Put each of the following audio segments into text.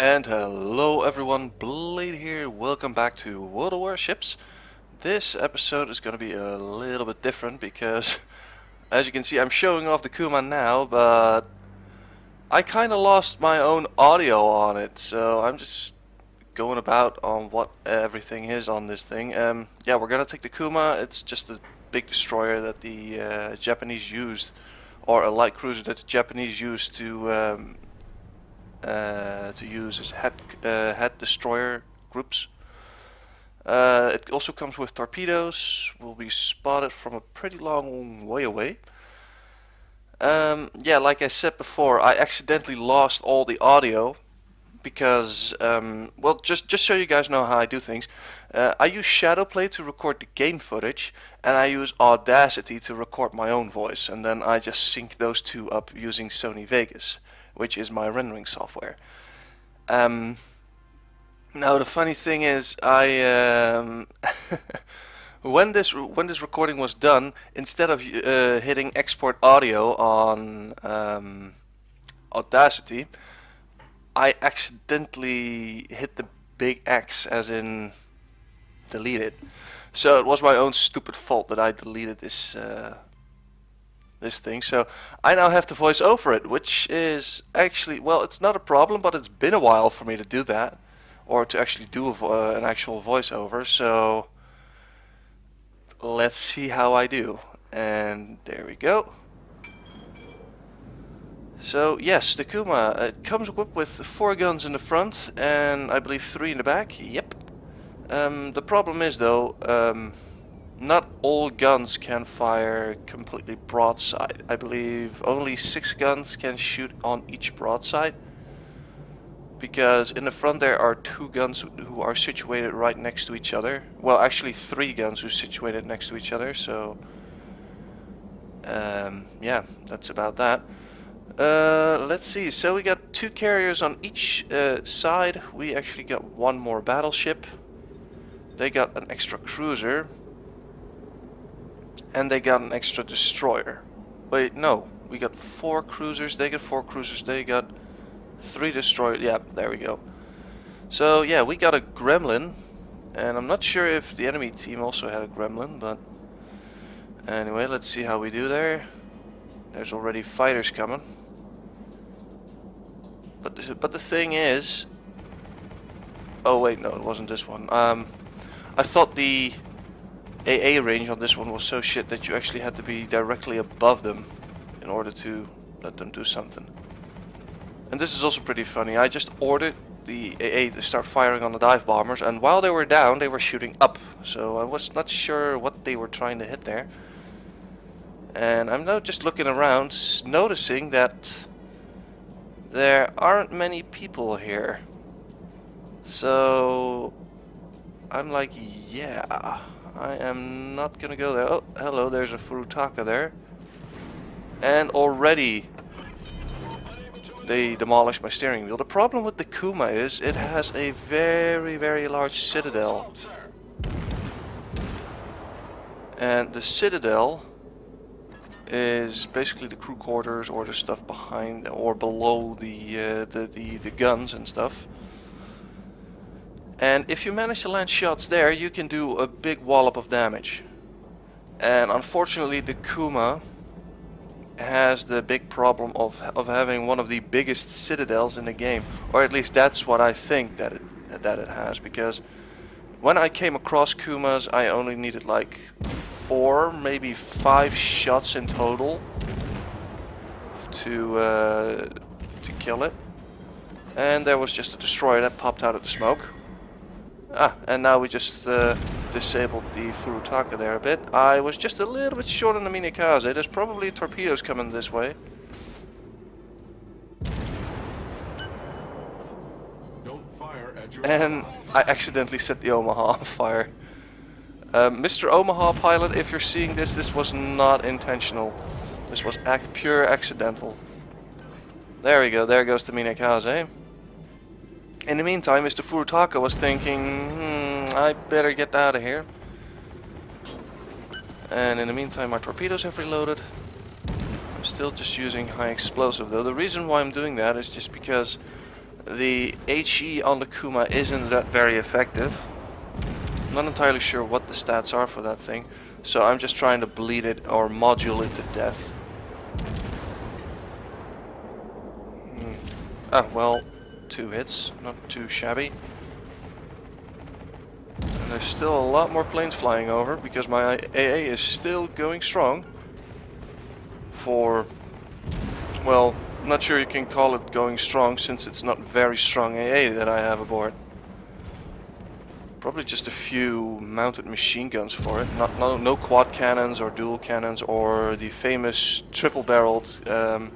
And hello everyone, Blade here, welcome back to World of Warships. This episode is going to be a little bit different because, as you can see, I'm showing off the Kuma now, but I kind of lost my own audio on it, so I'm just going about on what everything is on this thing. Yeah, we're going to take the Kuma. It's just a big destroyer that the Japanese used, or a light cruiser that the Japanese used to use as head destroyer groups. It also comes with torpedoes, will be spotted from a pretty long way away. Yeah, like I said before, I accidentally lost all the audio because, well, just so you guys know how I do things, I use Shadowplay to record the game footage, and I use Audacity to record my own voice, and then I just sync those two up using Sony Vegas, which is my rendering software. Now the funny thing is, I when this recording was done, instead of hitting export audio on Audacity, I accidentally hit the big X, as in deleted. So it was my own stupid fault that I deleted this thing. So I now have to voice over it, which is actually, well, it's not a problem, but it's been a while for me to do that, or to actually do an actual voiceover. So let's see how I do. And there we go. So yes, the Kuma, it comes equipped with 4 guns in the front and I believe 3 in the back. Yep. The problem is though, not all guns can fire completely broadside. I believe only 6 guns can shoot on each broadside, because in the front there are 2 guns who are situated right next to each other. Well, actually 3 guns who are situated next to each other, so yeah, that's about that. Let's see, so we got 2 carriers on each side. We actually got 1 more battleship. They got an extra cruiser. And they got an extra destroyer. Wait, no. We got 4 cruisers. They got 4 cruisers. They got 3 destroyers. Yeah, there we go. So, yeah, we got a gremlin. And I'm not sure if the enemy team also had a gremlin, but anyway, let's see how we do there. There's already fighters coming. But the thing is... Oh, wait, no, it wasn't this one. I thought the AA range on this one was so shit that you actually had to be directly above them in order to let them do something. And this is also pretty funny. I just ordered the AA to start firing on the dive bombers, and while they were down they were shooting up, so I was not sure what they were trying to hit there. And I'm now just looking around, noticing that there aren't many people here. So I'm like, yeah, I am not gonna go there. Oh, hello, there's a Furutaka there. And already they demolished my steering wheel. The problem with the Kuma is it has a very, very large citadel. And the citadel is basically the crew quarters, or the stuff behind or below the guns and stuff. And if you manage to land shots there, you can do a big wallop of damage. And unfortunately the Kuma has the big problem of having one of the biggest citadels in the game. Or at least that's what I think that it has, because when I came across Kumas I only needed like 4, maybe 5 shots in total to kill it. And there was just a destroyer that popped out of the smoke. Ah, and now we just disabled the Furutaka there a bit. I was just a little bit short on the Minikaze. There's probably torpedoes coming this way. Don't fire at your And I accidentally set the Omaha on fire. Mr. Omaha pilot, if you're seeing this, this was not intentional. This was pure accidental. There we go, there goes the Minikaze. In the meantime, Mr. Furutaka was thinking, I better get out of here. And in the meantime, my torpedoes have reloaded. I'm still just using high explosive though. The reason why I'm doing that is just because The HE on the Kuma isn't that very effective. I'm not entirely sure what the stats are for that thing, so I'm just trying to bleed it or module it to death. Ah, well, 2 hits, not too shabby. And there's still a lot more planes flying over because my AA is still going strong. For, well, I'm not sure you can call it going strong since it's not very strong AA that I have aboard. Probably just a few mounted machine guns for it. No quad cannons or dual cannons or the famous triple-barreled. Damn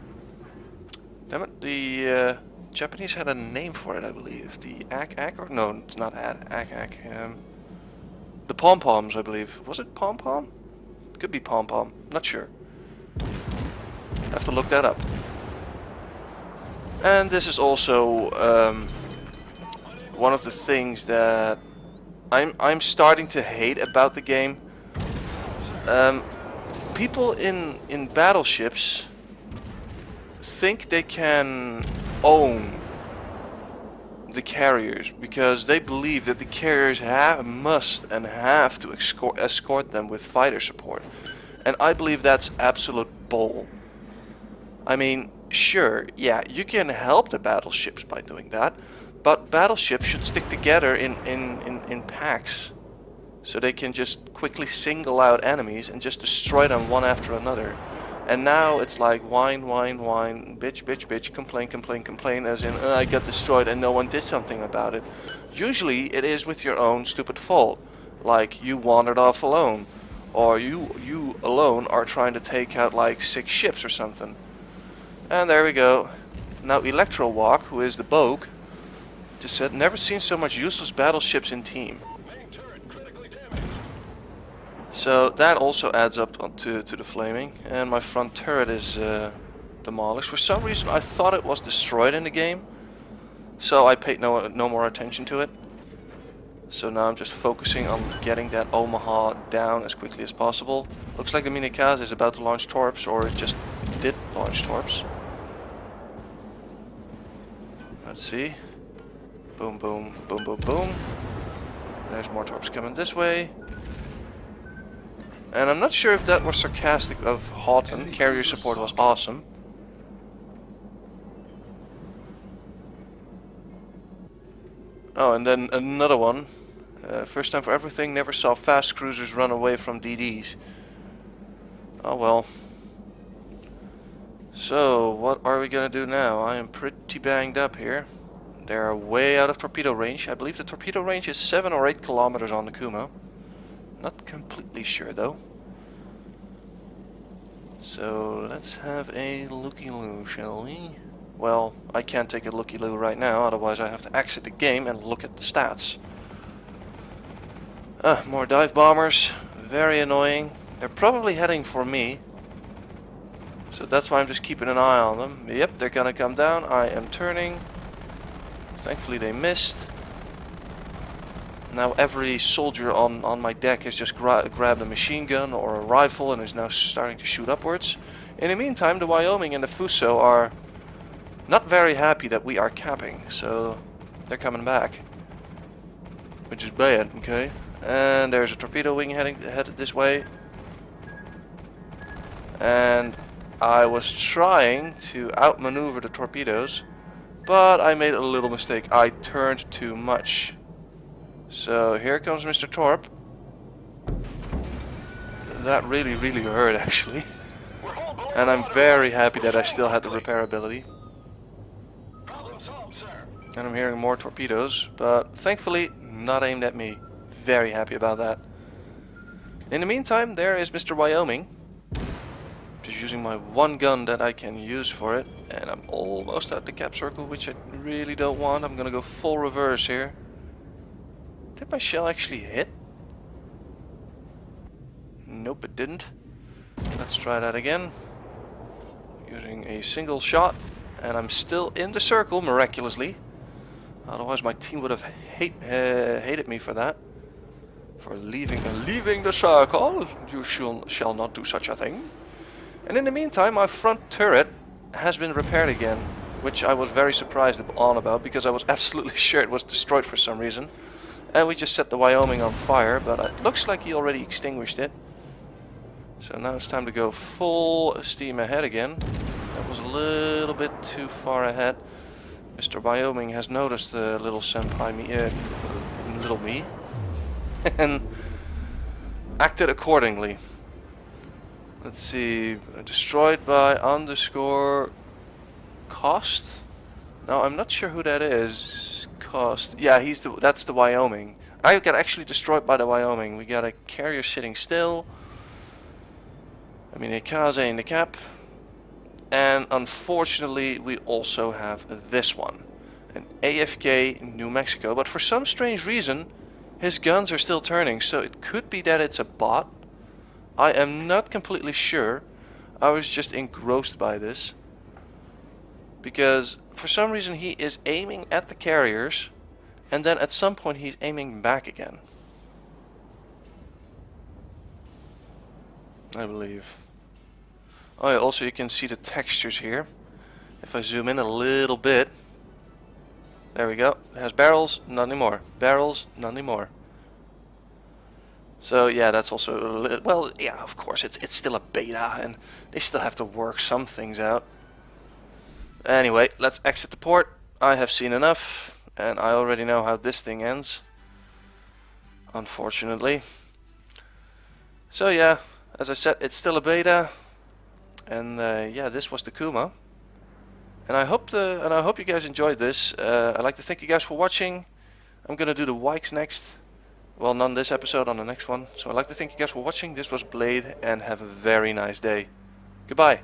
it, the Japanese had a name for it, I believe. The AK or no, it's not AK. The pom-poms, I believe. Was it pom-pom? Could be pom-pom. Not sure. Have to look that up. And this is also one of the things that I'm starting to hate about the game. People in battleships think they can own the carriers because they believe that the carriers must have to escort them with fighter support. And I believe that's absolute bull. I mean, sure, yeah, you can help the battleships by doing that, but battleships should stick together in packs, so they can just quickly single out enemies and just destroy them one after another. And now it's like whine, whine, whine, bitch, bitch, bitch, complain, complain, complain, as in I got destroyed and no one did something about it. Usually it is with your own stupid fault, like you wandered off alone, or you alone are trying to take out like 6 ships or something. And there we go. Now Electro Walk, who is the Bogue, just said, never seen so much useless battleships in team. So that also adds up to the flaming. And my front turret is demolished. For some reason I thought it was destroyed in the game, so I paid no more attention to it. So now I'm just focusing on getting that Omaha down as quickly as possible. Looks like the Minikaze is about to launch torps, or it just did launch torps. Let's see. Boom, boom, boom, boom, boom. There's more torps coming this way. And I'm not sure if that was sarcastic of Houghton. Carrier support was awesome. Oh, and then another one. First time for everything, never saw fast cruisers run away from DDs. Oh well. So, what are we gonna do now? I am pretty banged up here. They're way out of torpedo range. I believe the torpedo range is 7 or 8 kilometers on the Kuma. Not completely sure though. So, let's have a looky-loo, shall we? Well, I can't take a looky-loo right now, otherwise I have to exit the game and look at the stats. More dive bombers. Very annoying. They're probably heading for me. So that's why I'm just keeping an eye on them. Yep, they're gonna come down. I am turning. Thankfully they missed. Now every soldier on my deck has just grabbed a machine gun or a rifle and is now starting to shoot upwards. In the meantime, the Wyoming and the Fuso are not very happy that we are capping, so they're coming back. Which is bad, okay? And there's a torpedo wing headed this way. And I was trying to outmaneuver the torpedoes, but I made a little mistake. I turned too much. So here comes Mr. Torp. That really, really hurt actually. And I'm very happy that I still had the repair ability. And I'm hearing more torpedoes, but thankfully not aimed at me. Very happy about that. In the meantime, there is Mr. Wyoming. Just using my one gun that I can use for it. And I'm almost at the cap circle, which I really don't want. I'm gonna go full reverse here. Did my shell actually hit? Nope, it didn't. Let's try that again. Using a single shot. And I'm still in the circle, miraculously. Otherwise my team would have hated me for that. For leaving the circle. You shall not do such a thing. And in the meantime, my front turret has been repaired again. which I was very surprised about because I was absolutely sure it was destroyed for some reason. And we just set the Wyoming on fire, but it looks like he already extinguished it. So now it's time to go full steam ahead again. That was a little bit too far ahead. Mr. Wyoming has noticed the little senpai little me, and acted accordingly. Let's see, destroyed by underscore cost. Now I'm not sure who that is. Cost. Yeah, that's the Wyoming. I got actually destroyed by the Wyoming. We got a carrier sitting still. I mean, a Kaze in the cap. And unfortunately, we also have this one. An AFK New Mexico. But for some strange reason, his guns are still turning. So it could be that it's a bot. I am not completely sure. I was just engrossed by this. Because for some reason he is aiming at the carriers. And then at some point he's aiming back again. I believe. Oh yeah, also you can see the textures here. If I zoom in a little bit. There we go. It has barrels, not anymore. Barrels, not anymore. So yeah, that's also well, yeah, of course it's still a beta and they still have to work some things out. Anyway, let's exit the port. I have seen enough and I already know how this thing ends. Unfortunately. So yeah, as I said, it's still a beta. And yeah, this was the Kuma. And I hope you guys enjoyed this. I'd like to thank you guys for watching. I'm gonna do the Wikes next. Well, not this episode, on the next one. So I'd like to thank you guys for watching. This was Blade, and have a very nice day. Goodbye.